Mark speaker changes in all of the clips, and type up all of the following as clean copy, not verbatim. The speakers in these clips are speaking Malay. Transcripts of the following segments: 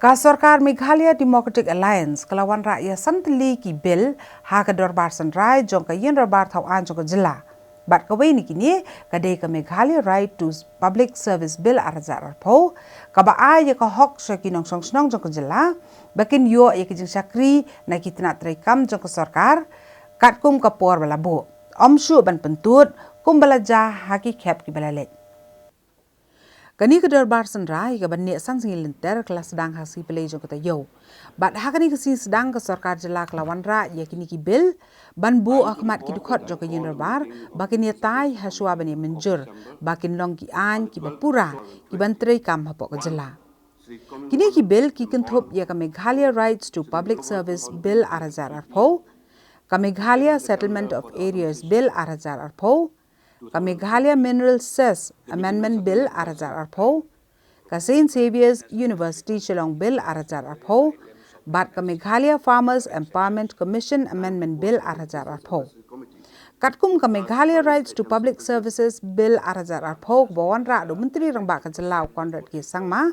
Speaker 1: Ka Sarkar Meghalaya Democratic Alliance kelawan rakyat santli ki bil ha ka dorbar sanrai jong ka yin rabar thau an jong ka jila. Bat ka ni kini kadai ka Meghalaya Right to Public Service Bill arazar po ka ba ay ka hok sa kinong song jong ka jila bakin yo ay ka jing sakri na kitna traikam jong ka Sarkar kat kum ka por bala bo. Omsu ban pentut kum bala ja haki khep ki bala lek. Kani ke dorbar sanrai ke banyak sang singil lenter kelas sedang hasil pelai jong kata yo. Bat hakani ke sedang ke Sarkar jela kelawan ra ya kini ki bil ban bu akmat ki dukot jong ke yin dorbar bakin ya tai haswa bani menjur bakin long ki an ki bapura ki bantrai kam hapok ke jela. Kini ki bil ki kentup ya ke Meghalaya Rights to Public Service Bill arazar arpo, ke Meghalaya Settlement of Areas Bill arazar arpo, ka Meghalaya Mineral Cess Amendment Bill arazar arpo, ka St. Xavier's University Shillong Bill arazar arpo, bat ka Meghalaya Farmers Empowerment Commission Amendment Bill arazar arpo. Katkum ka Meghalaya Rights to Public Services Bill arazar arpo bawan ra do menteri rang ba ka jelau Conrad ki sangma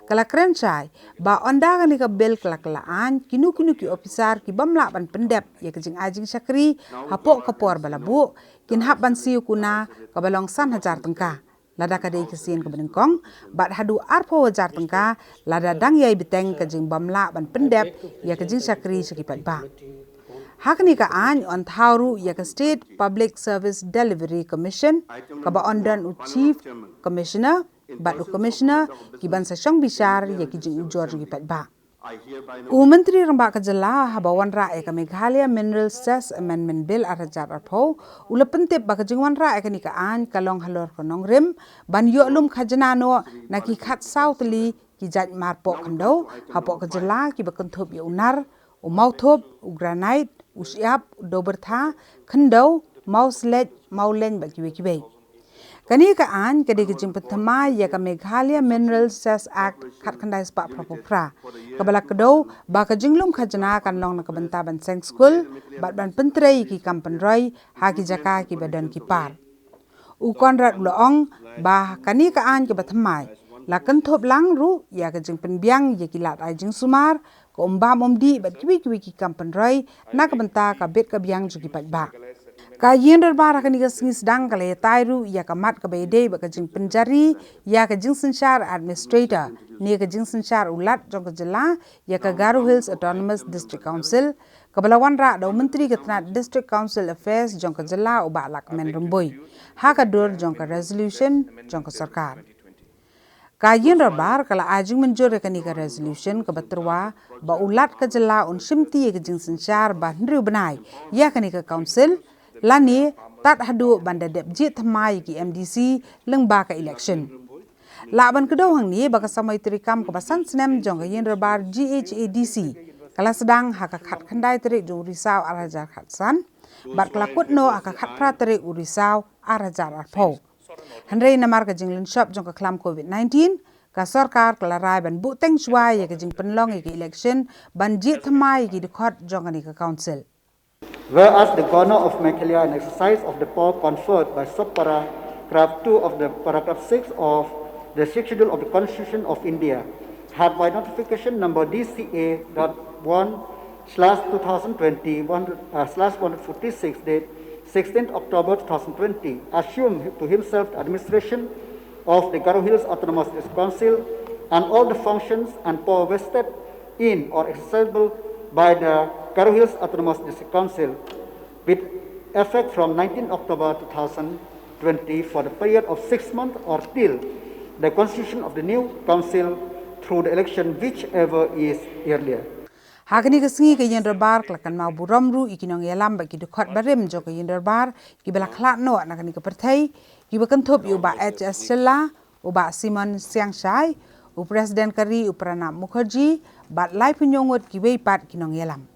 Speaker 1: kala krenchai ba onda ni ka bill kelaklaan kinu ki officer ki bamla ban pendep ya kejing ajing sakri hapok kapor balabu kin hap ban siu kuna ka balong san hajar tengka lada ka dei kesien ka benengkong bat hadu arpo hajar tengka lada dang yai biteng kejing bamla ban pendep ya kejing sakri sekipat ba. Hakni ka an on thauru ya ka State Public Service Delivery Commission ka ba ondan u Chief Commissioner bat u Commissioner ki ban sa syang bisar ya ki jing ujor gi pat ba. Menteri ramba ka jela habawan ra ka Meghalaya Mineral Cess Amendment Bill arajar arpo ula pentep ba ka jingwan ra ka ni ka an kalong halor ko nong rim ban yo lum khajana no na ki khat southly ki jat mar po khando hapok ka jela ki ba kentup ya unar u mauthop u granite usiap dobertha khando mauslet maulen ba kiwe kani ka an kade ke jing pertama ya ka Meghalaya Mineral Cess Act khat khandai spa propra ka bala kdo ba ka jinglum khajana kan long na ka banta ban seng school bat ban pentrei ki kampan roi ha ki jaka ki badan ki par u Conrad loong ba kani ka an ke bathamai la kan thop lang ru ya ka jing penbiang ya ki lat ai jing sumar ko ombam omdi bat kiwi ki kampan roi na ka banta ka bet ka biang ju ki pat ba ka yin dorbar ka ni ka singis dang ka le tairu ya ka mat ka bede ba ka jing penjari ya ka jing sanchar administrator ni ka jing sanchar ulat jong ka jela ya ka Garo Hills Autonomous District Council ka balawan ra do menteri ka tna District Council Affairs jong ka jela u ba lak men rumboy ha ka dor jong ka resolution jong ka Sarkar ka yin dorbar kala ajing menjur ka ni ka resolution ka baterwa ba ulat ka jela un simti ka jing sanchar ba ndru banai ya ka ni ka council lani tat hadu banda dep jit thamai ki MDC leng ba ka election laban kedo hang ni ba ka samai trikam ka basan snem jong ka yin dorbar GHADC kala sedang ha ka khat khandai trik jong risau arajar khatsan bat kala kutno aka khat pra trik urisau arajar arpo Henry namar ka jinglin shop jong ka klam COVID-19 ka Sarkar kala rai ban bu teng shwai ya ka jing penlong ki election ban jit thamai ki dikhot jong ni ka council.
Speaker 2: Whereas the governor of Meghalaya, in exercise of the power conferred by subparagraph 2 of the paragraph 6 of the 6th schedule of the Constitution of India, had by notification number DCA.1/2020/146 date 16th October 2020, assumed to himself the administration of the Garo Hills Autonomous District Council and all the functions and power vested in or accessible by the Garo Hills Autonomous District Council with effect from 19 October 2020 for the period of 6 months or till the constitution of the new council through the election whichever is earlier.
Speaker 1: Hakani ka singi ka yin dorbar klakan mau buramru ikinong yalam ba ki dukot barem jo ka yin dorbar ki bala khlat no na kani ka perthai ki ba kanthop yu ba HS Chella u ba Simon Siangshai u President Kari u Pranab Mukherjee bat lai punyongot ki wei pat kinong yalam